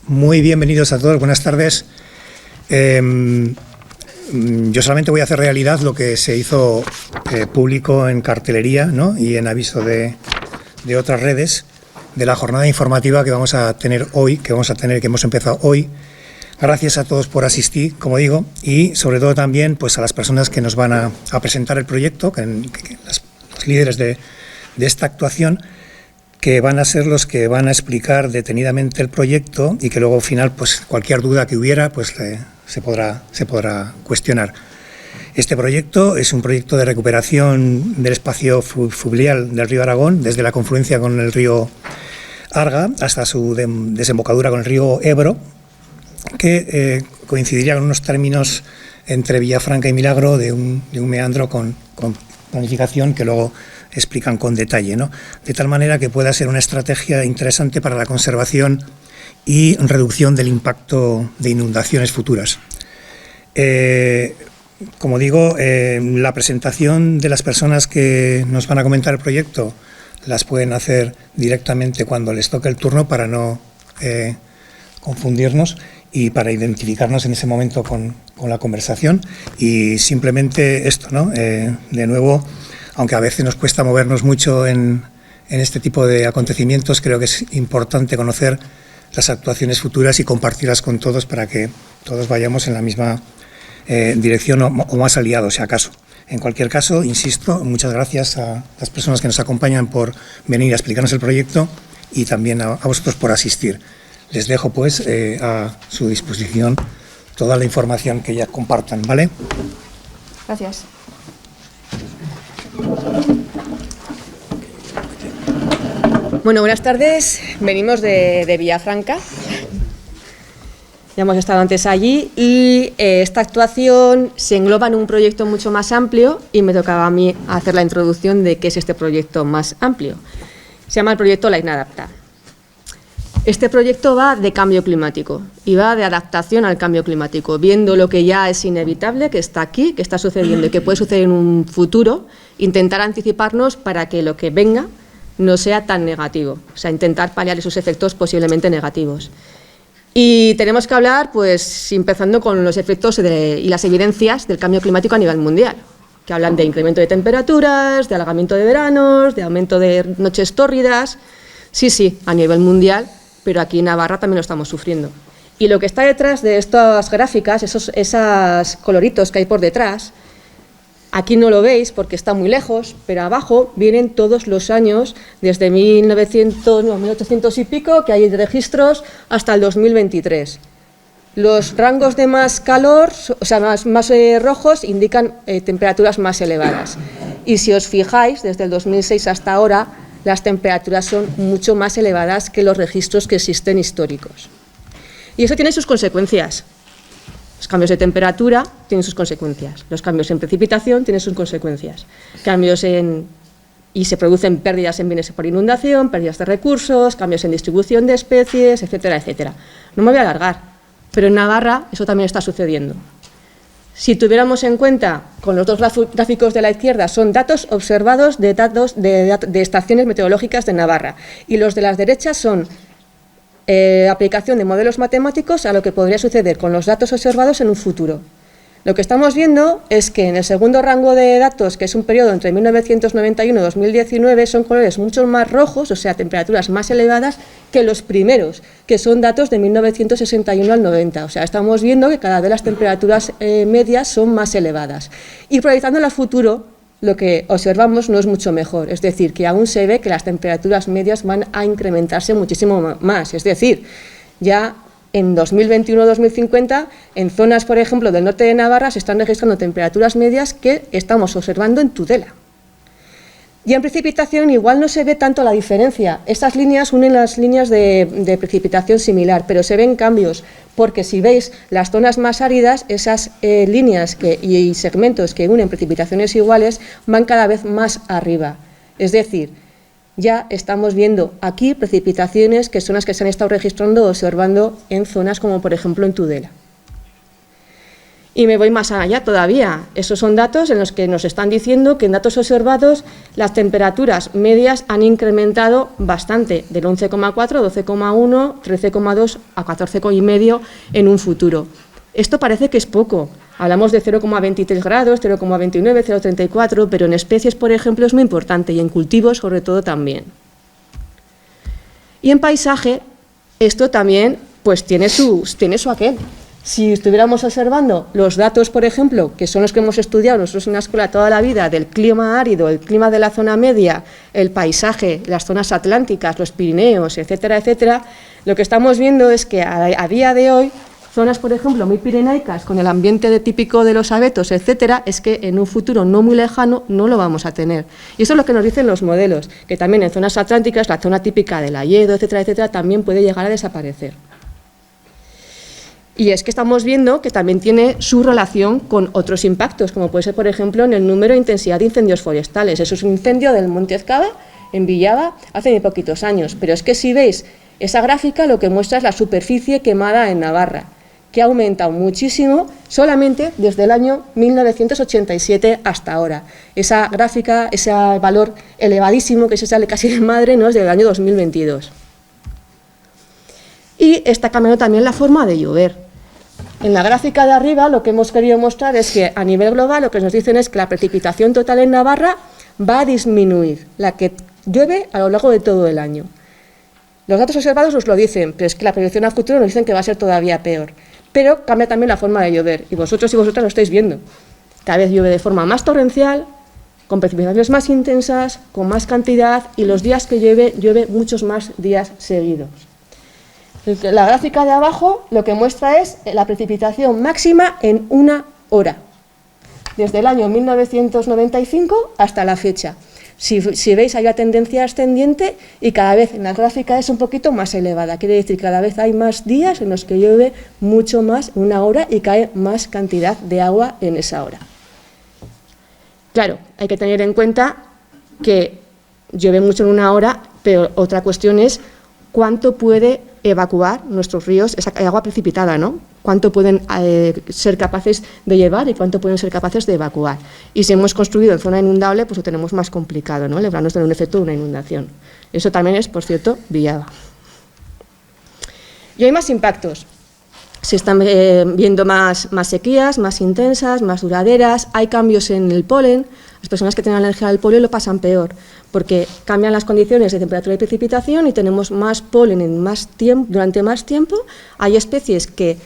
Muy bienvenidos a todos, buenas tardes. Yo solamente voy a hacer realidad lo que se hizo público en cartelería, ¿no? Y en aviso de otras redes de la jornada informativa que vamos a tener hoy, que hemos empezado hoy. Gracias a todos por asistir, como digo, y sobre todo también pues a las personas que nos van a presentar el proyecto, los líderes de esta actuación, que van a ser los que van a explicar detenidamente el proyecto y que luego al final pues cualquier duda que hubiera pues se podrá cuestionar. Este proyecto es un proyecto de recuperación del espacio fluvial del río Aragón, desde la confluencia con el río Arga hasta su desembocadura con el río Ebro, que coincidiría con unos términos entre Villafranca y Milagro de un meandro con planificación que luego explican con detalle, ¿no? De tal manera que pueda ser una estrategia interesante para la conservación y reducción del impacto de inundaciones futuras. Como digo, la presentación de las personas que nos van a comentar el proyecto las pueden hacer directamente cuando les toque el turno para no confundirnos y para identificarnos en ese momento con la conversación. Y simplemente esto, ¿no? De nuevo, aunque a veces nos cuesta movernos mucho en este tipo de acontecimientos, creo que es importante conocer las actuaciones futuras y compartirlas con todos para que todos vayamos en la misma dirección o más aliados, si acaso. En cualquier caso, insisto, muchas gracias a las personas que nos acompañan por venir a explicarnos el proyecto y también a vosotros por asistir. Les dejo, pues, a su disposición toda la información que ya compartan, ¿vale? Gracias. Bueno, buenas tardes. Venimos de Villafranca. Ya hemos estado antes allí y esta actuación se engloba en un proyecto mucho más amplio y me tocaba a mí hacer la introducción de qué es este proyecto más amplio. Se llama el proyecto La Inadapta. Este proyecto va de cambio climático y va de adaptación al cambio climático, viendo lo que ya es inevitable, que está aquí, que está sucediendo y que puede suceder en un futuro, intentar anticiparnos para que lo que venga no sea tan negativo, o sea, intentar paliar esos efectos posiblemente negativos. Y tenemos que hablar, pues, empezando con los efectos y las evidencias del cambio climático a nivel mundial, que hablan de incremento de temperaturas, de alargamiento de veranos, de aumento de noches tórridas. Sí, a nivel mundial, pero aquí en Navarra también lo estamos sufriendo. Y lo que está detrás de estas gráficas, esos coloritos que hay por detrás, aquí no lo veis porque está muy lejos, pero abajo vienen todos los años, desde 1800 y pico, que hay registros, hasta el 2023. Los rangos de más calor, o sea, más rojos, indican temperaturas más elevadas. Y si os fijáis, desde el 2006 hasta ahora, las temperaturas son mucho más elevadas que los registros que existen históricos. Y eso tiene sus consecuencias. Los cambios de temperatura tienen sus consecuencias. Los cambios en precipitación tienen sus consecuencias. Y se producen pérdidas en bienes por inundación, pérdidas de recursos, cambios en distribución de especies, etcétera, etcétera. No me voy a alargar, pero en Navarra eso también está sucediendo. Si tuviéramos en cuenta, con los dos gráficos de la izquierda, son datos observados de estaciones meteorológicas de Navarra, y los de las derechas son aplicación de modelos matemáticos a lo que podría suceder con los datos observados en un futuro. Lo que estamos viendo es que en el segundo rango de datos, que es un periodo entre 1991 y 2019, son colores mucho más rojos, o sea, temperaturas más elevadas que los primeros, que son datos de 1961 al 90. O sea, estamos viendo que cada vez las temperaturas medias son más elevadas. Y proyectando al futuro, lo que observamos no es mucho mejor, es decir, que aún se ve que las temperaturas medias van a incrementarse muchísimo más, es decir, ya en 2021-2050, en zonas, por ejemplo, del norte de Navarra, se están registrando temperaturas medias que estamos observando en Tudela. Y en precipitación igual no se ve tanto la diferencia. Estas líneas unen las líneas de precipitación similar, pero se ven cambios, porque si veis las zonas más áridas, esas líneas y segmentos que unen precipitaciones iguales van cada vez más arriba. Es decir, ya estamos viendo aquí precipitaciones que son las que se han estado registrando o observando en zonas como, por ejemplo, en Tudela. Y me voy más allá todavía. Esos son datos en los que nos están diciendo que en datos observados las temperaturas medias han incrementado bastante, del 11,4, 12,1, 13,2 a 14,5 en un futuro. Esto parece que es poco. Hablamos de 0,23 grados, 0,29, 0,34, pero en especies, por ejemplo, es muy importante y en cultivos, sobre todo, también. Y en paisaje, esto también pues, tiene su aquel. Si estuviéramos observando los datos, por ejemplo, que son los que hemos estudiado nosotros en la escuela toda la vida, del clima árido, el clima de la zona media, el paisaje, las zonas atlánticas, los Pirineos, etcétera, etcétera, lo que estamos viendo es que a día de hoy, zonas, por ejemplo, muy pirenaicas, con el ambiente típico de los abetos, etcétera, es que en un futuro no muy lejano no lo vamos a tener. Y eso es lo que nos dicen los modelos, que también en zonas atlánticas, la zona típica del hayedo, etcétera, etcétera, también puede llegar a desaparecer. Y es que estamos viendo que también tiene su relación con otros impactos, como puede ser, por ejemplo, en el número e intensidad de incendios forestales. Eso es un incendio del Monte Ezcaba, en Villava, hace muy poquitos años. Pero es que si veis esa gráfica, lo que muestra es la superficie quemada en Navarra, que ha aumentado muchísimo solamente desde el año 1987 hasta ahora. Esa gráfica, ese valor elevadísimo que se sale casi de madre, ¿no?, es del año 2022. Y está cambiando también la forma de llover. En la gráfica de arriba lo que hemos querido mostrar es que a nivel global lo que nos dicen es que la precipitación total en Navarra va a disminuir, la que llueve a lo largo de todo el año. Los datos observados nos lo dicen, pero es que la proyección a futuro nos dicen que va a ser todavía peor. Pero cambia también la forma de llover, y vosotros y vosotras lo estáis viendo. Cada vez llueve de forma más torrencial, con precipitaciones más intensas, con más cantidad, y los días que llueve muchos más días seguidos. La gráfica de abajo lo que muestra es la precipitación máxima en una hora, desde el año 1995 hasta la fecha. Si veis, hay una tendencia ascendiente y cada vez en la gráfica es un poquito más elevada. Quiere decir que cada vez hay más días en los que llueve mucho más en una hora y cae más cantidad de agua en esa hora. Claro, hay que tener en cuenta que llueve mucho en una hora, pero otra cuestión es cuánto puede evacuar nuestros ríos esa agua precipitada, ¿no? Cuánto pueden ser capaces de llevar y cuánto pueden ser capaces de evacuar. Y si hemos construido en zona inundable, pues lo tenemos más complicado, ¿no? Librarnos de un efecto de una inundación. Eso también es, por cierto, Villava. Y hay más impactos. Se están viendo más sequías, más intensas, más duraderas. Hay cambios en el polen. Las personas que tienen alergia al polen lo pasan peor, porque cambian las condiciones de temperatura y precipitación y tenemos más polen en más tiempo, durante más tiempo. Hay especies que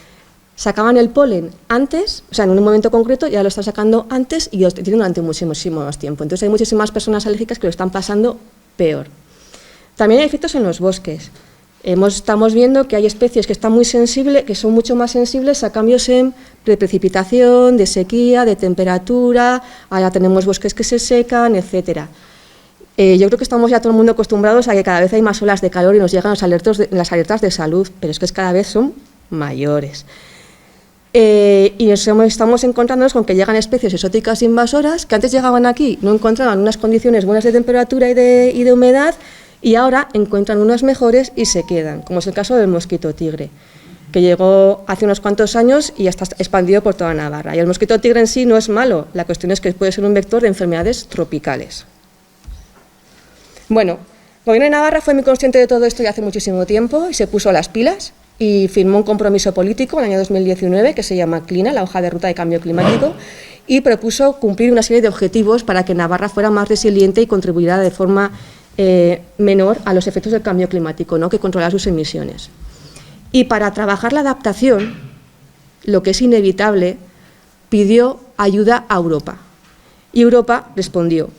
sacaban el polen antes, o sea, en un momento concreto, ya lo están sacando antes y lo tienen durante muchísimo más tiempo. Entonces hay muchísimas personas alérgicas que lo están pasando peor. También hay efectos en los bosques. Estamos viendo que hay especies que están muy sensibles, que son mucho más sensibles a cambios de precipitación, de sequía, de temperatura. Ahora tenemos bosques que se secan, etcétera. Yo creo que estamos ya todo el mundo acostumbrados a que cada vez hay más olas de calor y nos llegan las alertas de salud, pero es que cada vez son mayores. Y estamos encontrándonos con que llegan especies exóticas invasoras que antes llegaban aquí, no encontraban unas condiciones buenas de temperatura y de humedad, y ahora encuentran unas mejores y se quedan, como es el caso del mosquito tigre, que llegó hace unos cuantos años y ya está expandido por toda Navarra. Y el mosquito tigre en sí no es malo, la cuestión es que puede ser un vector de enfermedades tropicales. Bueno, el Gobierno de Navarra fue muy consciente de todo esto ya hace muchísimo tiempo y se puso las pilas y firmó un compromiso político en el año 2019 que se llama CLINA, la hoja de ruta de cambio climático, y propuso cumplir una serie de objetivos para que Navarra fuera más resiliente y contribuyera de forma menor a los efectos del cambio climático, ¿no?, que controlara sus emisiones. Y para trabajar la adaptación, lo que es inevitable, pidió ayuda a Europa. Y Europa respondió.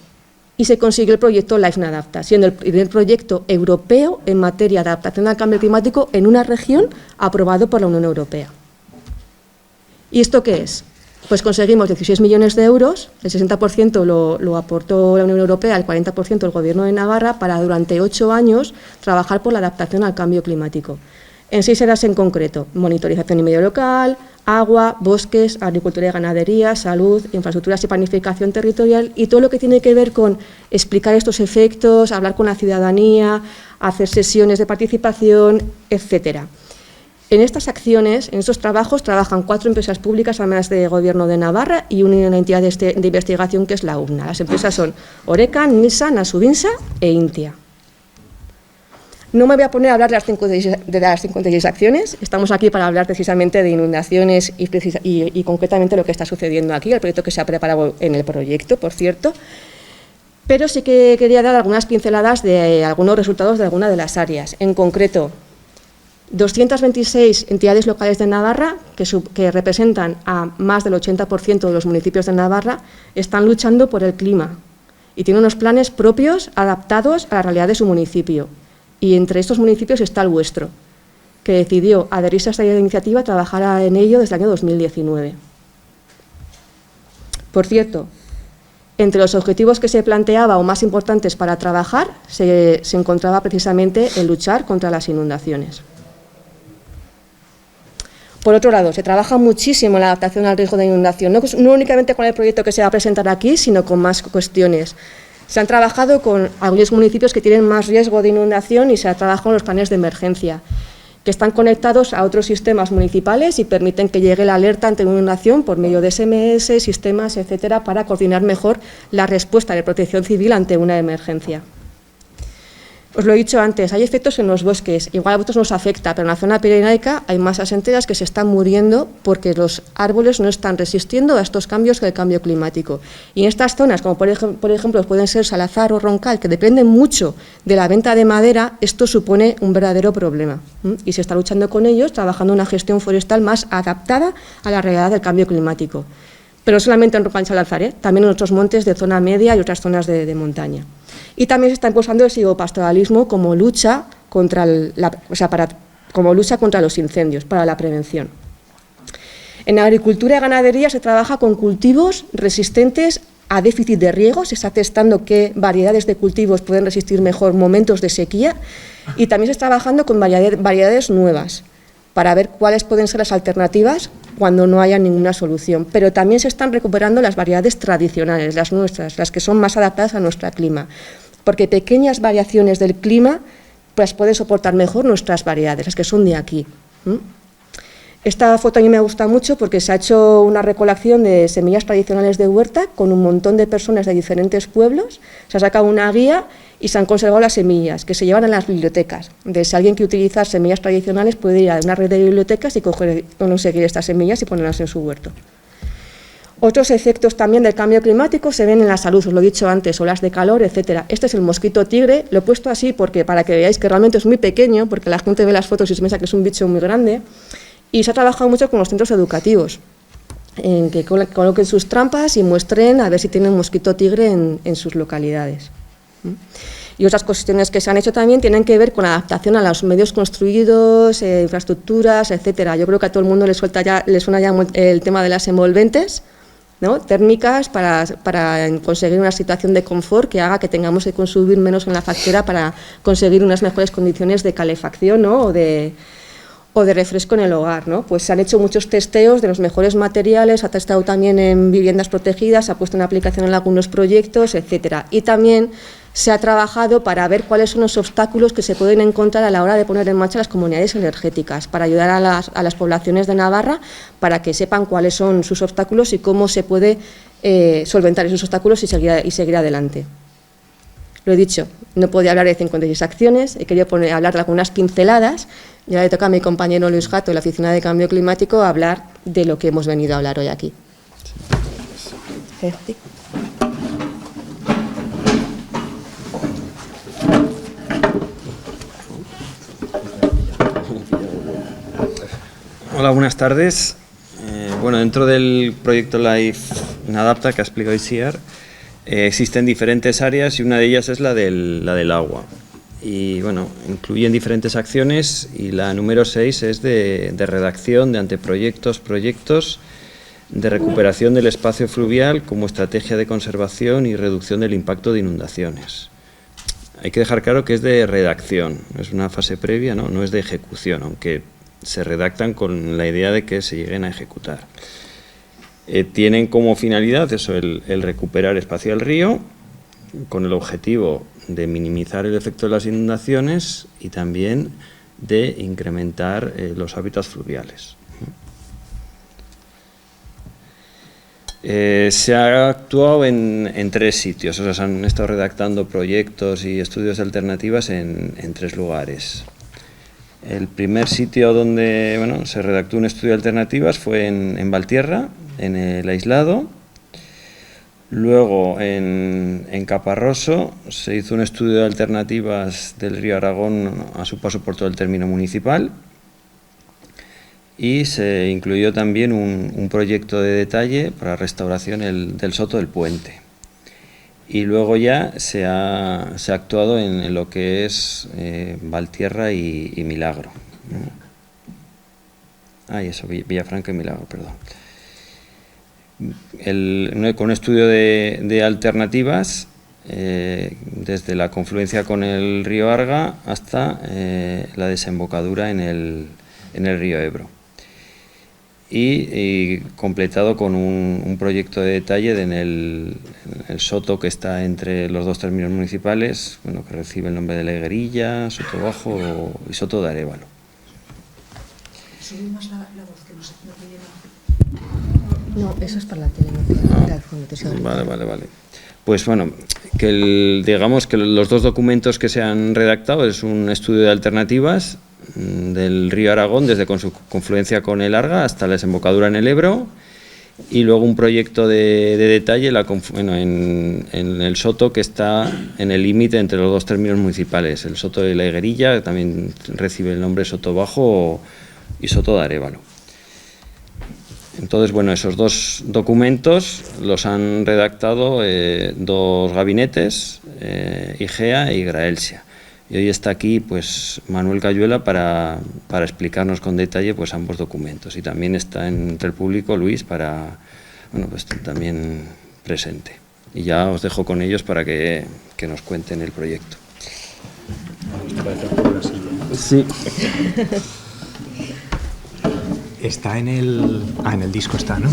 Y se consiguió el proyecto LIFE-NADAPTA, siendo el primer proyecto europeo en materia de adaptación al cambio climático en una región aprobado por la Unión Europea. ¿Y esto qué es? Pues conseguimos 16 millones de euros, el 60% lo aportó la Unión Europea, el 40% el Gobierno de Navarra, para durante 8 años trabajar por la adaptación al cambio climático. En 6 áreas en concreto: monitorización y medio local, agua, bosques, agricultura y ganadería, salud, infraestructuras y planificación territorial, y todo lo que tiene que ver con explicar estos efectos, hablar con la ciudadanía, hacer sesiones de participación, etcétera. En estas acciones, en estos trabajos, trabajan 4 empresas públicas, además de Gobierno de Navarra, y una entidad de investigación que es la UNA. Las empresas son Oreca, NISA, Nasubinsa e Intia. No me voy a poner a hablar de las 56 acciones, estamos aquí para hablar precisamente de inundaciones y concretamente lo que está sucediendo aquí, el proyecto que se ha preparado en el proyecto, por cierto, pero sí que quería dar algunas pinceladas de algunos resultados de algunas de las áreas. En concreto, 226 entidades locales de Navarra, que representan a más del 80% de los municipios de Navarra, están luchando por el clima y tienen unos planes propios adaptados a la realidad de su municipio. Y entre estos municipios está el vuestro, que decidió adherirse a esta iniciativa y trabajar en ello desde el año 2019. Por cierto, entre los objetivos que se planteaba o más importantes para trabajar, se encontraba precisamente el luchar contra las inundaciones. Por otro lado, se trabaja muchísimo en la adaptación al riesgo de inundación, no únicamente con el proyecto que se va a presentar aquí, sino con más cuestiones. Se han trabajado con algunos municipios que tienen más riesgo de inundación y se ha trabajado en los planes de emergencia, que están conectados a otros sistemas municipales y permiten que llegue la alerta ante una inundación por medio de SMS, sistemas, etcétera, para coordinar mejor la respuesta de protección civil ante una emergencia. Os lo he dicho antes, hay efectos en los bosques, igual a vosotros nos afecta, pero en la zona pirenaica hay masas enteras que se están muriendo porque los árboles no están resistiendo a estos cambios del cambio climático. Y en estas zonas, como por ejemplo pueden ser Salazar o Roncal, que dependen mucho de la venta de madera, esto supone un verdadero problema. Y se está luchando con ellos, trabajando una gestión forestal más adaptada a la realidad del cambio climático. Pero no solamente en Roncal y Salazar, también en otros montes de zona media y otras zonas de montaña. Y también se está impulsando el silvopastoralismo como lucha contra contra los incendios, para la prevención. En agricultura y ganadería se trabaja con cultivos resistentes a déficit de riego, se está testando qué variedades de cultivos pueden resistir mejor momentos de sequía y también se está trabajando con variedades nuevas para ver cuáles pueden ser las alternativas cuando no haya ninguna solución. Pero también se están recuperando las variedades tradicionales, las nuestras, las que son más adaptadas a nuestro clima, porque pequeñas variaciones del clima pues pueden soportar mejor nuestras variedades, las que son de aquí. Esta foto a mí me gusta mucho porque se ha hecho una recolección de semillas tradicionales de huerta con un montón de personas de diferentes pueblos, se ha sacado una guía y se han conservado las semillas que se llevan a las bibliotecas. De si alguien quiere utilizar semillas tradicionales puede ir a una red de bibliotecas y conseguir estas semillas y ponerlas en su huerto. Otros efectos también del cambio climático se ven en la salud, os lo he dicho antes, olas de calor, etcétera. Este es el mosquito tigre, lo he puesto así porque para que veáis que realmente es muy pequeño, porque la gente ve las fotos y se piensa que es un bicho muy grande, y se ha trabajado mucho con los centros educativos, en que coloquen sus trampas y muestren a ver si tienen mosquito tigre en sus localidades. Y otras cuestiones que se han hecho también tienen que ver con la adaptación a los medios construidos, infraestructuras, etcétera. Yo creo que a todo el mundo le suena ya el tema de las envolventes, ¿no?, térmicas para conseguir una situación de confort que haga que tengamos que consumir menos en la factura para conseguir unas mejores condiciones de calefacción, ¿no?, o de refresco en el hogar, ¿no? Pues se han hecho muchos testeos de los mejores materiales, se ha testado también en viviendas protegidas, se ha puesto en aplicación en algunos proyectos, etcétera. Y también se ha trabajado para ver cuáles son los obstáculos que se pueden encontrar a la hora de poner en marcha las comunidades energéticas, para ayudar a las poblaciones de Navarra para que sepan cuáles son sus obstáculos y cómo se puede solventar esos obstáculos y seguir adelante. Lo he dicho, no podía hablar de 56 acciones, he querido hablar de algunas pinceladas, y ahora le toca a mi compañero Luis Gato, de la Oficina de Cambio Climático, hablar de lo que hemos venido a hablar hoy aquí. Sí. Hola, buenas tardes. Bueno, dentro del proyecto LIFE Nadapta que ha explicado Isiar, existen diferentes áreas y una de ellas es la del agua. Y bueno, incluyen diferentes acciones y la número 6 es de redacción de anteproyectos, proyectos de recuperación del espacio fluvial como estrategia de conservación y reducción del impacto de inundaciones. Hay que dejar claro que es de redacción, es una fase previa, no es de ejecución, aunque se redactan con la idea de que se lleguen a ejecutar. Tienen como finalidad eso, el recuperar espacio del río, con el objetivo de minimizar el efecto de las inundaciones y también de incrementar los hábitats fluviales. Se ha actuado en 3 sitios, o sea, se han estado redactando proyectos y estudios de alternativas en 3 lugares. El primer sitio donde se redactó un estudio de alternativas fue en Valtierra, en el aislado. Luego en Caparroso se hizo un estudio de alternativas del río Aragón a su paso por todo el término municipal. Y se incluyó también un proyecto de detalle para restauración del Soto del Puente. Y luego ya se ha actuado en lo que es Valtierra y Milagro. Villafranca y Milagro, perdón. Con un estudio de alternativas desde la confluencia con el río Arga hasta la desembocadura en el río Ebro. Y completado con un proyecto de detalle en el soto que está entre los 2 términos municipales, que recibe el nombre de La Higuerilla, Soto Bajo y Soto de Arévalo. Sube más la voz, que no te llena. No, eso es para la tele, no para el fondo. Vale. Pues digamos que los 2 documentos que se han redactado es un estudio de alternativas del río Aragón desde su confluencia con el Arga hasta la desembocadura en el Ebro, y luego un proyecto de detalle en el soto que está en el límite entre los 2 términos municipales, el Soto de La Higuerilla, que también recibe el nombre Soto Bajo, y Soto de Arévalo. Entonces, esos 2 documentos los han redactado 2 gabinetes, IGEA y Graelsia. Y hoy está aquí pues Manuel Cayuela para explicarnos con detalle pues ambos documentos, y también está entre el público Luis para pues también presente. Y ya os dejo con ellos para que nos cuenten el proyecto. Sí. Está en el disco está, ¿no?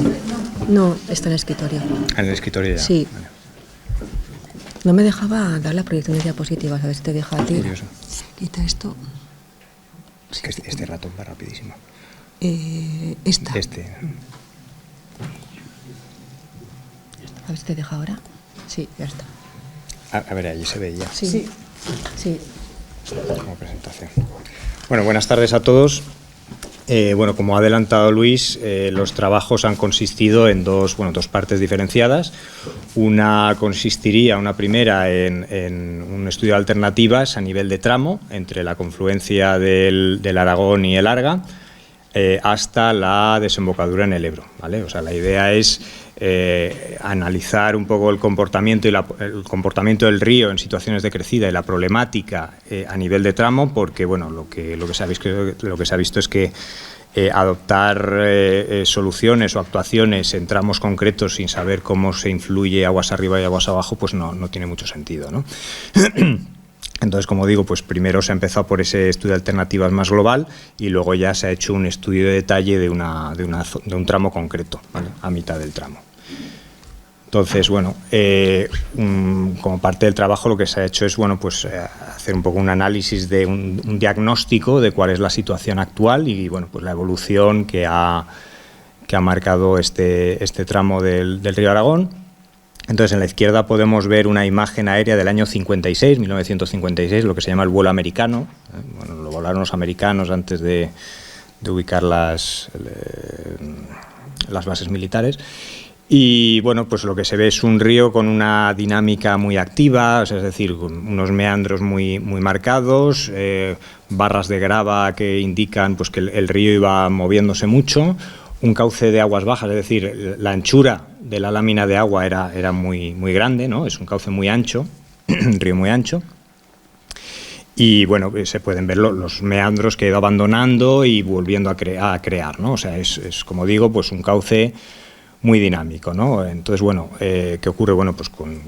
No, está en el escritorio. En el escritorio ya. Sí. Vale. No me dejaba dar la proyección de diapositivas, a ver si te deja a ti. Curioso. Quita esto. Es que este ratón va rapidísimo. Esta. A ver si te deja ahora. Sí, ya está. A ver, allí se ve ya. Sí. Como presentación. Bueno, buenas tardes a todos. Como ha adelantado Luis, los trabajos han consistido en dos partes diferenciadas. Una primera en un estudio de alternativas a nivel de tramo entre la confluencia del Aragón y el Arga hasta la desembocadura en el Ebro, ¿vale? O sea, la idea es analizar un poco el comportamiento del río en situaciones de crecida y la problemática a nivel de tramo, porque lo que se ha visto es que adoptar soluciones o actuaciones en tramos concretos sin saber cómo se influye aguas arriba y aguas abajo, pues no tiene mucho sentido, ¿no? Entonces, como digo, pues primero se ha empezado por ese estudio de alternativas más global y luego ya se ha hecho un estudio de detalle de un tramo concreto, ¿vale? A mitad del tramo. Entonces, como parte del trabajo lo que se ha hecho es hacer un poco un análisis de un diagnóstico de cuál es la situación actual y pues la evolución que ha marcado este tramo del río Aragón. Entonces, en la izquierda podemos ver una imagen aérea del año 1956, lo que se llama el vuelo americano. Lo volaron los americanos antes de ubicar las bases militares. Y pues lo que se ve es un río con una dinámica muy activa, es decir, con unos meandros muy marcados, barras de grava que indican pues que el río iba moviéndose mucho, un cauce de aguas bajas, es decir, la anchura de la lámina de agua era muy grande, ¿no? Es un cauce muy ancho, un río muy ancho. Y se pueden ver los meandros que ha ido abandonando y volviendo a crear, ¿no? O sea, es como digo, pues un cauce muy dinámico, ¿no? Entonces, ¿qué ocurre? Pues con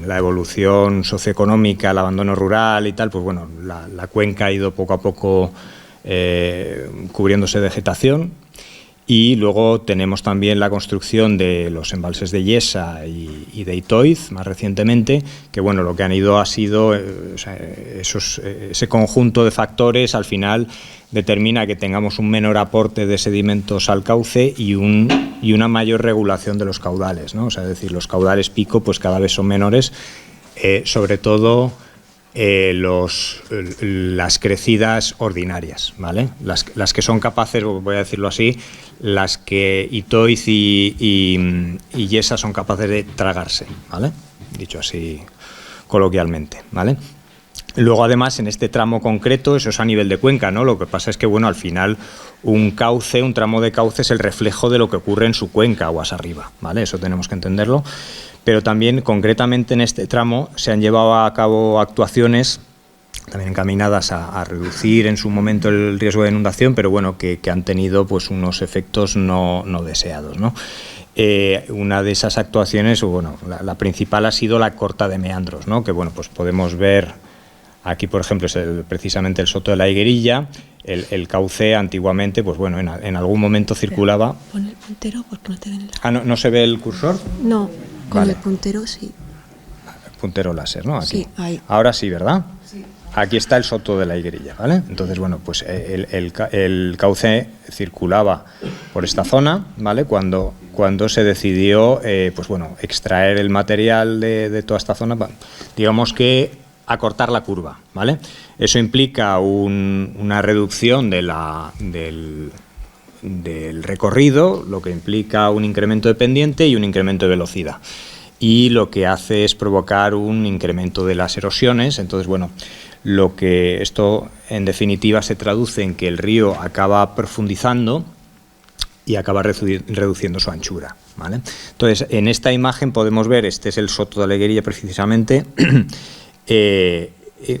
la evolución socioeconómica, el abandono rural y tal, pues la cuenca ha ido poco a poco cubriéndose de vegetación Y luego tenemos también la construcción de los embalses de Yesa y de Itoiz, más recientemente, que bueno, lo que han ido ha sido, ese conjunto de factores al final determina que tengamos un menor aporte de sedimentos al cauce y una mayor regulación de los caudales, ¿no? O sea, es decir, los caudales pico pues cada vez son menores, sobre todo las crecidas ordinarias, ¿vale? Las que son capaces, voy a decirlo así, las que Itoiz y Yesa son capaces de tragarse, ¿vale? Dicho así coloquialmente, ¿vale? Luego, además, en este tramo concreto, eso es a nivel de cuenca, ¿no? Lo que pasa es que, bueno, al final un tramo de cauce es el reflejo de lo que ocurre en su cuenca, aguas arriba, ¿vale? Eso tenemos que entenderlo. Pero también, concretamente en este tramo, se han llevado a cabo actuaciones también encaminadas a reducir en su momento el riesgo de inundación, pero bueno, que han tenido pues unos efectos no deseados, ¿no? Una de esas actuaciones, bueno, la principal ha sido la corta de meandros, ¿no? Que bueno, pues podemos ver aquí, por ejemplo, es precisamente el Soto de la Higuerilla. El cauce antiguamente, pues bueno, en algún momento circulaba. Pon el puntero porque no te ven Ah, ¿no se ve el cursor? No, con vale. el puntero sí. Puntero láser, ¿no? Aquí. Sí, ahí. Ahora sí, ¿verdad? Sí. Aquí está el Soto de la Higuerilla, ¿vale? Entonces, bueno, pues el cauce circulaba por esta zona, ¿vale? Cuando se decidió, pues bueno, extraer el material de toda esta zona, digamos que acortar la curva, ¿vale? Eso implica una reducción del recorrido, lo que implica un incremento de pendiente y un incremento de velocidad. Y lo que hace es provocar un incremento de las erosiones. Entonces, bueno, lo que esto en definitiva se traduce en que el río acaba profundizando y acaba reduciendo su anchura, ¿vale? Entonces, en esta imagen podemos ver, este es el Soto de la Higuerilla precisamente,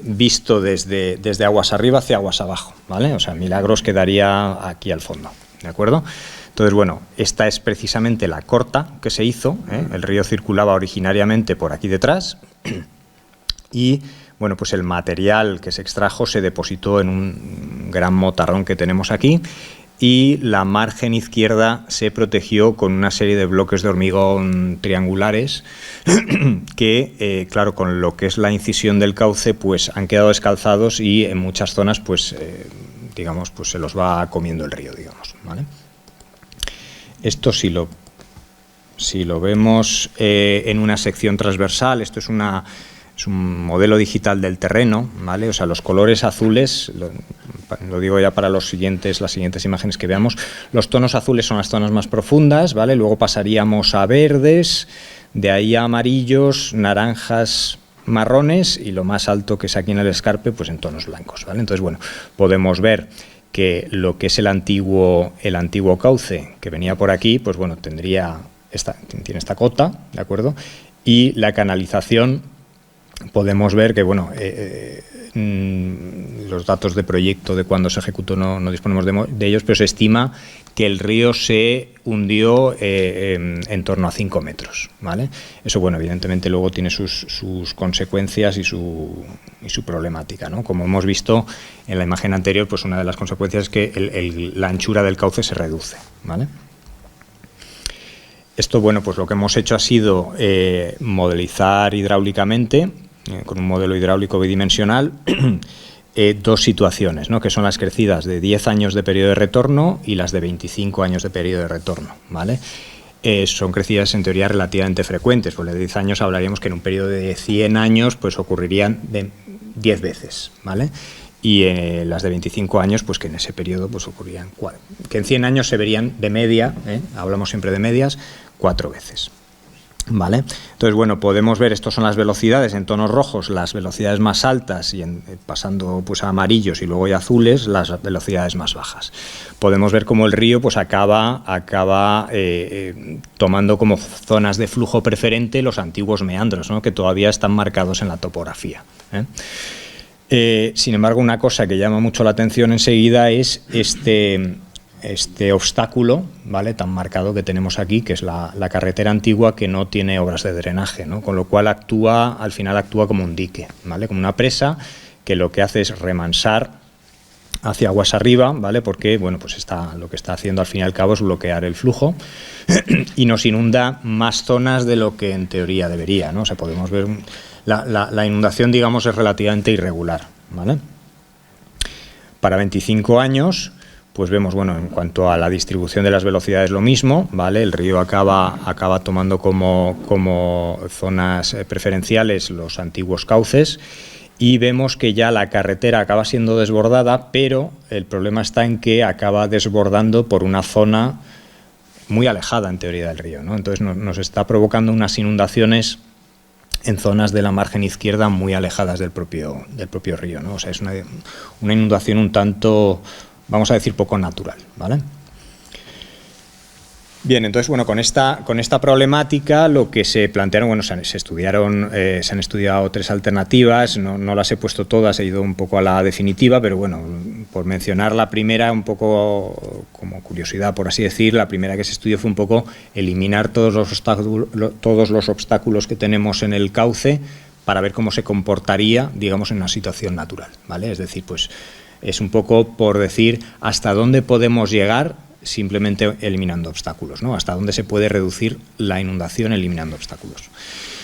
visto desde aguas arriba hacia aguas abajo, ¿vale? O sea, Milagros quedaría aquí al fondo, ¿de acuerdo? Entonces, bueno, esta es precisamente la corta que se hizo, ¿eh? El río circulaba originariamente por aquí detrás y, bueno, pues el material que se extrajo se depositó en un gran motarrón que tenemos aquí y la margen izquierda se protegió con una serie de bloques de hormigón triangulares que, claro, con lo que es la incisión del cauce, pues han quedado descalzados y en muchas zonas, pues, digamos, pues se los va comiendo el río, digamos, ¿vale? Esto si lo vemos en una sección transversal, esto es un modelo digital del terreno, ¿vale? O sea, los colores azules, lo digo ya para las siguientes imágenes que veamos, los tonos azules son las zonas más profundas, ¿vale? Luego pasaríamos a verdes, de ahí a amarillos, naranjas, marrones y lo más alto que es aquí en el escarpe, pues en tonos blancos, ¿vale? Entonces, bueno, podemos ver que lo que es el antiguo cauce que venía por aquí, pues bueno, tiene esta cota, ¿de acuerdo? Y la canalización, podemos ver que, bueno, los datos de proyecto de cuando se ejecutó no disponemos de ellos, pero se estima que el río se hundió en torno a 5 metros, ¿vale? Eso, bueno, evidentemente luego tiene sus consecuencias y su problemática, ¿no? Como hemos visto en la imagen anterior, pues una de las consecuencias es que la anchura del cauce se reduce, ¿vale? Esto, bueno, pues lo que hemos hecho ha sido modelizar hidráulicamente, con un modelo hidráulico bidimensional, dos situaciones, ¿no? Que son las crecidas de 10 años de periodo de retorno y las de 25 años de periodo de retorno, ¿vale? Son crecidas en teoría relativamente frecuentes, porque de 10 años hablaríamos que en un periodo de 100 años pues ocurrirían de 10 veces, ¿vale? Y las de 25 años, pues que en ese periodo pues ocurrían, que en 100 años se verían de media, hablamos siempre de medias, 4 veces. ¿Vale? Entonces, bueno, podemos ver, estos son las velocidades en tonos rojos, las velocidades más altas y pasando pues a amarillos y luego a azules, las velocidades más bajas. Podemos ver cómo el río pues acaba tomando como zonas de flujo preferente los antiguos meandros, ¿no? Que todavía están marcados en la topografía, sin embargo, una cosa que llama mucho la atención enseguida es este obstáculo, ¿vale?, tan marcado que tenemos aquí, que es la carretera antigua que no tiene obras de drenaje, ¿no? Con lo cual al final actúa como un dique, ¿vale?, como una presa que lo que hace es remansar hacia aguas arriba, ¿vale? Porque, bueno, pues lo que está haciendo al fin y al cabo es bloquear el flujo y nos inunda más zonas de lo que en teoría debería, ¿no? O sea, podemos ver la inundación, digamos, es relativamente irregular, ¿vale? Para 25 años, pues vemos, bueno, en cuanto a la distribución de las velocidades lo mismo, ¿vale? El río acaba tomando como zonas preferenciales los antiguos cauces. Y vemos que ya la carretera acaba siendo desbordada, pero el problema está en que acaba desbordando por una zona muy alejada, en teoría, del río, ¿no? Entonces nos está provocando unas inundaciones en zonas de la margen izquierda muy alejadas del propio río, ¿no? O sea, es una inundación un tanto, vamos a decir, poco natural, ¿vale? Bien, entonces, bueno, con esta problemática lo que se plantearon, bueno, se han estudiado 3 alternativas, no las he puesto todas, he ido un poco a la definitiva, pero bueno, por mencionar la primera, un poco como curiosidad, por así decir, la primera que se estudió fue un poco eliminar todos los obstáculos que tenemos en el cauce para ver cómo se comportaría, digamos, en una situación natural, ¿vale? Es decir, pues es un poco por decir hasta dónde podemos llegar simplemente eliminando obstáculos, ¿no? Hasta dónde se puede reducir la inundación eliminando obstáculos.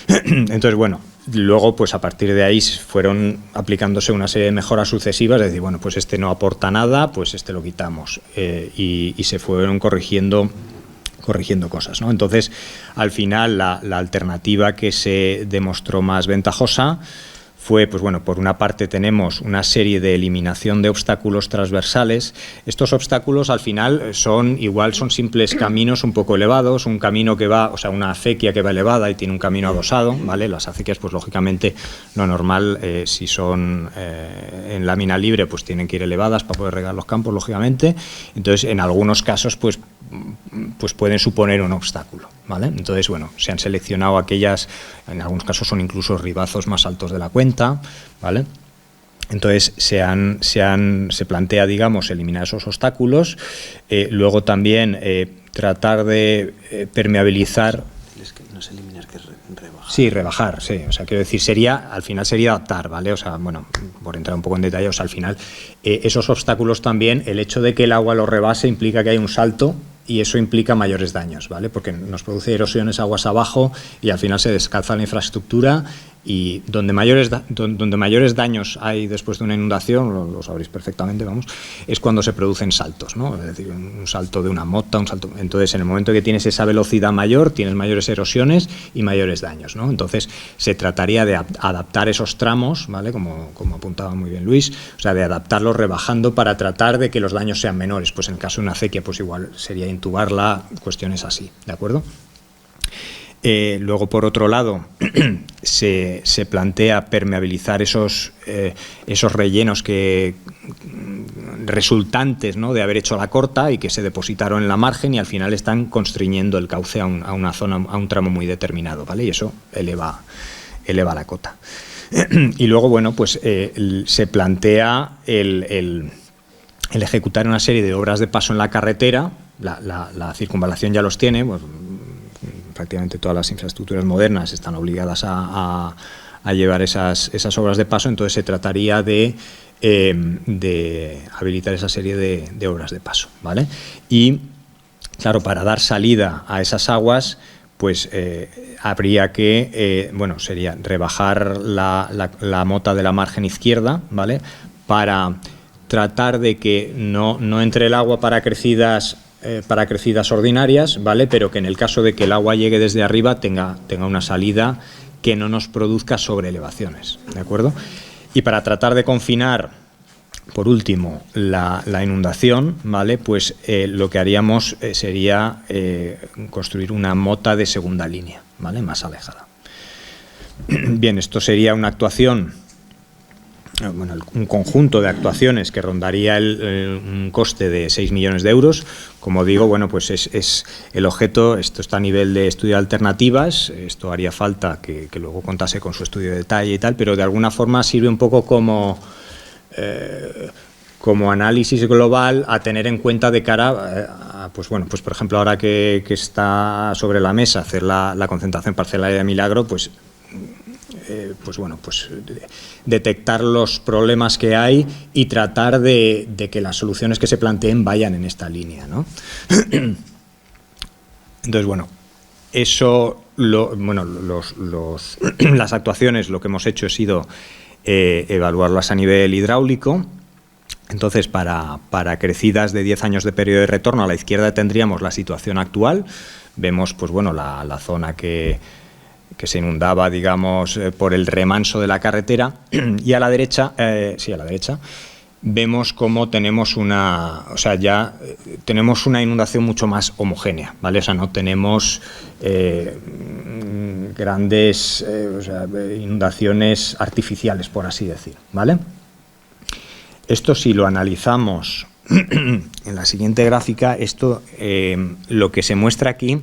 Entonces, bueno, luego, pues a partir de ahí fueron aplicándose una serie de mejoras sucesivas, es decir, bueno, pues este no aporta nada, pues este lo quitamos, y se fueron corrigiendo cosas, ¿no? Entonces, al final, la alternativa que se demostró más ventajosa fue, pues bueno, por una parte tenemos una serie de eliminación de obstáculos transversales. Estos obstáculos al final son simples caminos un poco elevados, un camino que va, o sea, una acequia que va elevada y tiene un camino adosado, ¿vale? Las acequias, pues lógicamente, lo normal, si son en lámina libre, pues tienen que ir elevadas para poder regar los campos, lógicamente. Entonces, en algunos casos, pues pueden suponer un obstáculo, ¿vale? Entonces, bueno, se han seleccionado aquellas, en algunos casos son incluso ribazos más altos de la cuenta, ¿vale? Entonces se plantea, digamos, eliminar esos obstáculos, luego también tratar de permeabilizar. Es que no es eliminar, que es rebajar. Sí, rebajar, sí. O sea, quiero decir, al final sería adaptar, ¿vale? O sea, bueno, por entrar un poco en detalle, o sea, al final, esos obstáculos también, el hecho de que el agua los rebase implica que hay un salto y eso implica mayores daños, ¿vale? Porque nos produce erosiones aguas abajo y al final se descalza la infraestructura y donde mayores daños hay después de una inundación, lo sabréis perfectamente, vamos, es cuando se producen saltos, ¿no? Es decir, un salto de una mota, entonces en el momento que tienes esa velocidad mayor, tienes mayores erosiones y mayores daños, ¿no? Entonces se trataría de adaptar esos tramos, ¿vale? Como apuntaba muy bien Luis, o sea, de adaptarlos rebajando para tratar de que los daños sean menores. Pues en el caso de una acequia, pues igual sería intubarla, cuestiones así, ¿de acuerdo? Luego, por otro lado, se plantea permeabilizar esos rellenos resultantes, ¿no?, de haber hecho la corta y que se depositaron en la margen y al final están constriñendo el cauce a una zona, a un tramo muy determinado, ¿vale? Y eso eleva la cota. Y luego, bueno, pues se plantea el ejecutar una serie de obras de paso en la carretera. La circunvalación ya los tiene, pues, prácticamente todas las infraestructuras modernas están obligadas a llevar esas obras de paso, entonces se trataría de habilitar esa serie de obras de paso, ¿vale? Y, claro, para dar salida a esas aguas, pues habría que, sería rebajar la mota de la margen izquierda, ¿vale?, para tratar de que no entre el agua para crecidas ordinarias, ¿vale?, pero que en el caso de que el agua llegue desde arriba tenga una salida que no nos produzca sobreelevaciones, ¿de acuerdo? Y para tratar de confinar, por último, la inundación, ¿vale?, pues lo que haríamos sería construir una mota de segunda línea, ¿vale?, más alejada. Bien, esto sería una actuación, un conjunto de actuaciones que rondaría un coste de 6 millones de euros. Como digo, bueno, pues es el objeto, esto está a nivel de estudio de alternativas, esto haría falta que luego contase con su estudio de detalle y tal, pero de alguna forma sirve un poco como análisis global a tener en cuenta de cara a, pues por ejemplo, ahora que está sobre la mesa hacer la concentración parcelaria de Milagro, pues pues bueno, detectar los problemas que hay y tratar de que las soluciones que se planteen vayan en esta línea, ¿no? Entonces, bueno, eso, las actuaciones, lo que hemos hecho ha sido evaluarlas a nivel hidráulico. Entonces, para crecidas de 10 años de periodo de retorno, a la izquierda tendríamos la situación actual. Vemos, pues bueno, la zona que se inundaba, digamos, por el remanso de la carretera, y a la derecha, vemos cómo tenemos tenemos una inundación mucho más homogénea, ¿vale? O sea, no tenemos grandes inundaciones artificiales, por así decir, ¿vale? Esto, si lo analizamos en la siguiente gráfica, lo que se muestra aquí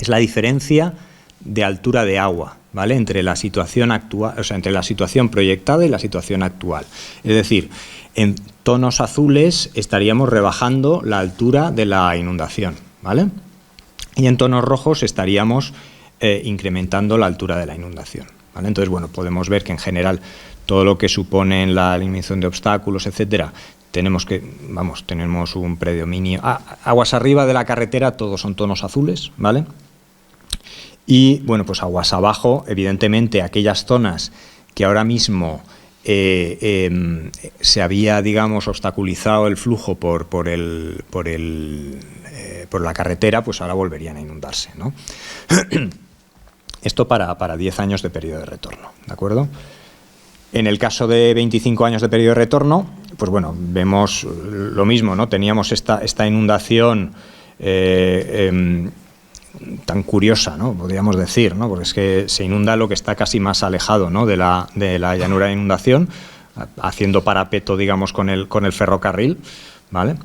es la diferencia de altura de agua, ¿vale? Entre la situación actual, o sea, entre la situación proyectada y la situación actual. Es decir, en tonos azules estaríamos rebajando la altura de la inundación, ¿vale? Y en tonos rojos estaríamos incrementando la altura de la inundación, ¿vale? Entonces, bueno, podemos ver que en general todo lo que supone la eliminación de obstáculos, etcétera, tenemos un predominio. Aguas arriba de la carretera todos son tonos azules, ¿vale? Y, bueno, pues aguas abajo, evidentemente, aquellas zonas que ahora mismo se había, digamos, obstaculizado el flujo por la carretera, pues ahora volverían a inundarse, ¿no? Esto para 10 años de periodo de retorno, ¿de acuerdo? En el caso de 25 años de periodo de retorno, pues bueno, vemos lo mismo, ¿no? Teníamos esta inundación tan curiosa, ¿no? Podríamos decir, ¿no? Porque es que se inunda lo que está casi más alejado, ¿no? de la llanura de inundación, haciendo parapeto, digamos, con el ferrocarril, ¿vale?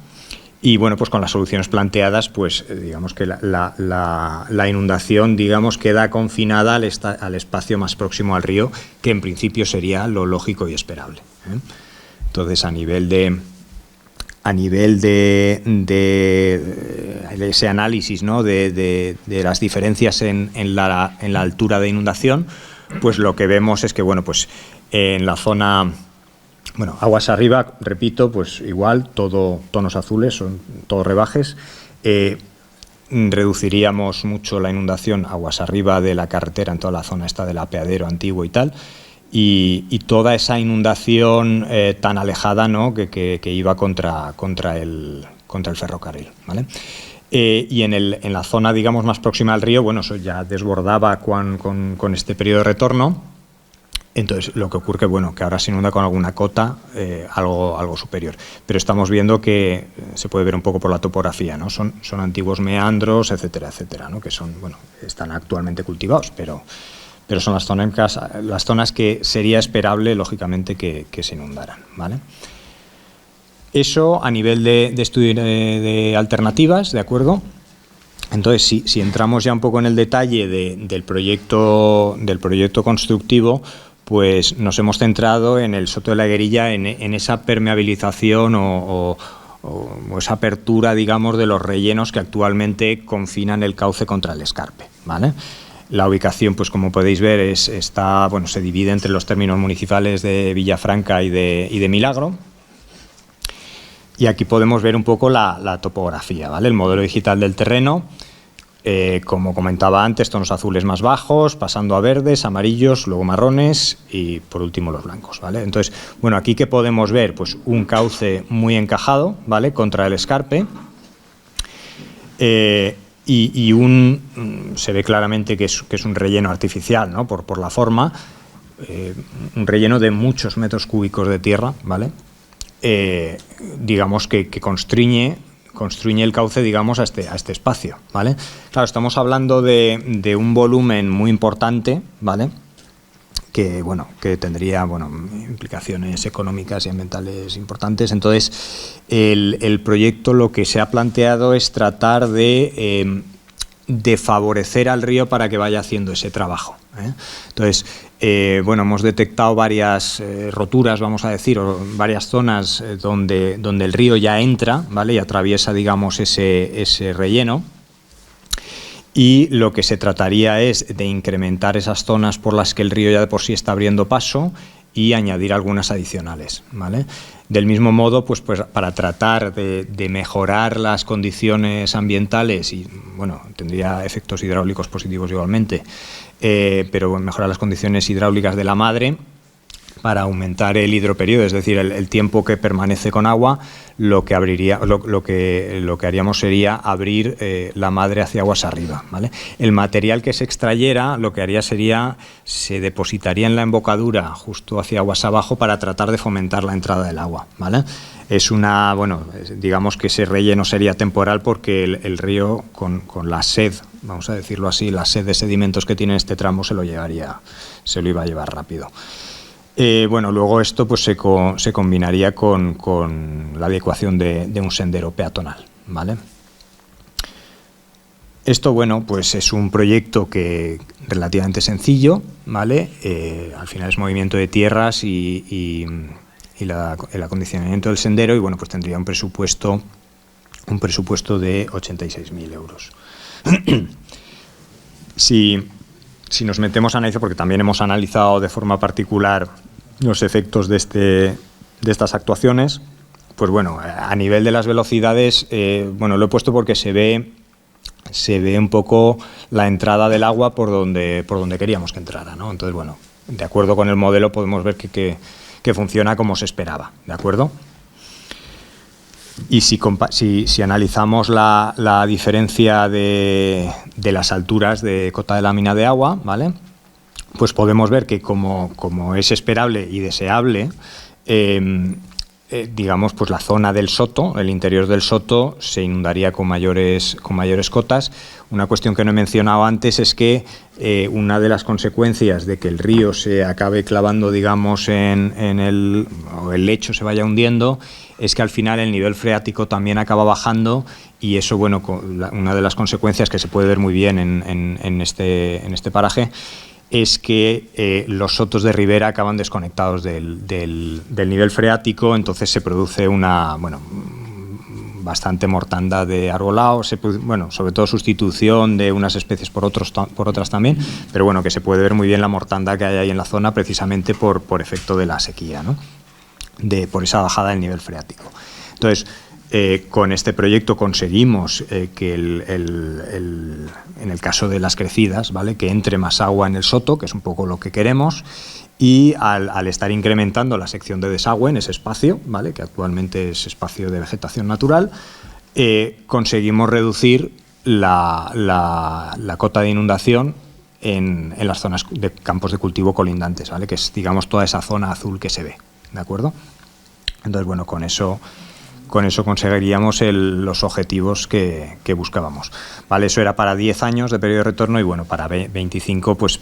Y bueno, pues con las soluciones planteadas, pues digamos que la inundación, digamos, queda confinada al espacio más próximo al río, que en principio sería lo lógico y esperable, ¿eh? Entonces, a nivel de ese análisis, ¿no? de las diferencias en la altura de inundación, pues lo que vemos es que, bueno, pues en la zona, bueno, aguas arriba, repito, pues igual, todo tonos azules, son todos rebajes. Reduciríamos mucho la inundación aguas arriba de la carretera, en toda la zona esta del apeadero antiguo y tal, y toda esa inundación tan alejada, ¿no? que iba contra el ferrocarril, ¿vale? Y en la zona, digamos, más próxima al río, bueno, eso ya desbordaba con este periodo de retorno. Entonces, lo que ocurre, bueno, que ahora se inunda con alguna cota algo superior. Pero estamos viendo que se puede ver un poco por la topografía, ¿no? Son antiguos meandros, etcétera, etcétera, ¿no? Que son, bueno, están actualmente cultivados, pero son las zonas que sería esperable, lógicamente, que se inundaran, ¿vale? Eso a nivel de estudio de alternativas, ¿de acuerdo? Entonces, si entramos ya un poco en el detalle del proyecto constructivo, pues nos hemos centrado en el Soto de la Higuerilla, en esa permeabilización o esa apertura, digamos, de los rellenos que actualmente confinan el cauce contra el escarpe, ¿vale? La ubicación, pues como podéis ver, se divide entre los términos municipales de Villafranca y de Milagro. Y aquí podemos ver un poco la topografía, ¿vale? El modelo digital del terreno, como comentaba antes, tonos azules más bajos, pasando a verdes, amarillos, luego marrones y por último los blancos, ¿vale? Entonces, bueno, aquí ¿qué podemos ver? Pues un cauce muy encajado, ¿vale? Contra el escarpe. Y se ve claramente que es un relleno artificial, ¿no? Por la forma, un relleno de muchos metros cúbicos de tierra, ¿vale? Digamos que constriñe el cauce, digamos, a este espacio, ¿vale? Claro, estamos hablando de un volumen muy importante, ¿vale? Que tendría, implicaciones económicas y ambientales importantes. Entonces, el proyecto lo que se ha planteado es tratar de favorecer al río para que vaya haciendo ese trabajo, ¿eh? Entonces, hemos detectado varias roturas, vamos a decir, o varias zonas donde el río ya entra, ¿vale? Y atraviesa, digamos, ese relleno. y lo que se trataría es de incrementar esas zonas por las que el río ya de por sí está abriendo paso y añadir algunas adicionales, ¿vale? Del mismo modo, pues para tratar de mejorar las condiciones ambientales y, bueno, tendría efectos hidráulicos positivos igualmente, pero mejorar las condiciones hidráulicas de la madre, para aumentar el hidroperíodo, es decir, el tiempo que permanece con agua, lo que haríamos sería abrir la madre hacia aguas arriba, ¿vale? El material que se extrayera, lo que haría sería, se depositaría en la embocadura justo hacia aguas abajo para tratar de fomentar la entrada del agua, ¿vale? Es digamos que ese relleno sería temporal porque el río, con la sed, vamos a decirlo así, la sed de sedimentos que tiene este tramo se lo iba a llevar rápido. Luego esto pues se combinaría con la adecuación de un sendero peatonal, ¿vale? Esto, pues es un proyecto que relativamente sencillo, ¿vale? Al final es movimiento de tierras y el acondicionamiento del sendero, y pues tendría un presupuesto de 86.000 euros. Si nos metemos a analizar, porque también hemos analizado de forma particular los efectos de estas actuaciones, pues a nivel de las velocidades, lo he puesto porque se ve un poco la entrada del agua por donde queríamos que entrara, ¿no? Entonces, de acuerdo con el modelo podemos ver que funciona como se esperaba, ¿de acuerdo? Y si analizamos la diferencia de las alturas de cota de lámina de agua, ¿vale? Pues podemos ver que como es esperable y deseable, digamos, pues la zona del soto, el interior del soto, se inundaría con mayores cotas. Una cuestión que no he mencionado antes es que una de las consecuencias de que el río se acabe clavando, digamos, o el lecho se vaya hundiendo, es que al final el nivel freático también acaba bajando, y eso, una de las consecuencias que se puede ver muy bien en este paraje es que los sotos de ribera acaban desconectados del nivel freático, entonces se produce una bastante mortandad de arbolado, sobre todo sustitución de unas especies por otras también, pero que se puede ver muy bien la mortandad que hay ahí en la zona precisamente por efecto de la sequía, ¿no? Por esa bajada del nivel freático. Entonces, con este proyecto conseguimos que en el caso de las crecidas, ¿vale?, que entre más agua en el soto, que es un poco lo que queremos, y al estar incrementando la sección de desagüe en ese espacio, ¿vale?, que actualmente es espacio de vegetación natural, conseguimos reducir la cota de inundación en las zonas de campos de cultivo colindantes, ¿vale?, que es, digamos, toda esa zona azul que se ve, ¿de acuerdo? Entonces, con eso conseguiríamos los objetivos que buscábamos, ¿vale? Eso era para 10 años de periodo de retorno, y para 25 pues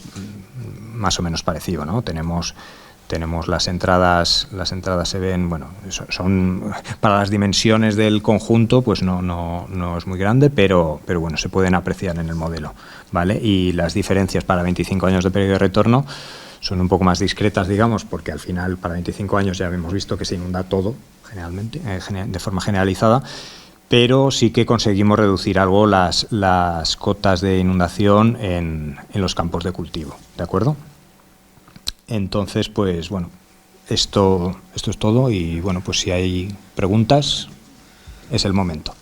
más o menos parecido, ¿no? Tenemos las entradas se ven, son para las dimensiones del conjunto, pues no es muy grande, pero se pueden apreciar en el modelo, ¿vale? Y las diferencias para 25 años de periodo de retorno son un poco más discretas, digamos, porque al final para 25 años ya hemos visto que se inunda todo, generalmente, de forma generalizada, pero sí que conseguimos reducir algo las cotas de inundación en los campos de cultivo, ¿de acuerdo? Entonces, pues esto es todo, y pues si hay preguntas es el momento.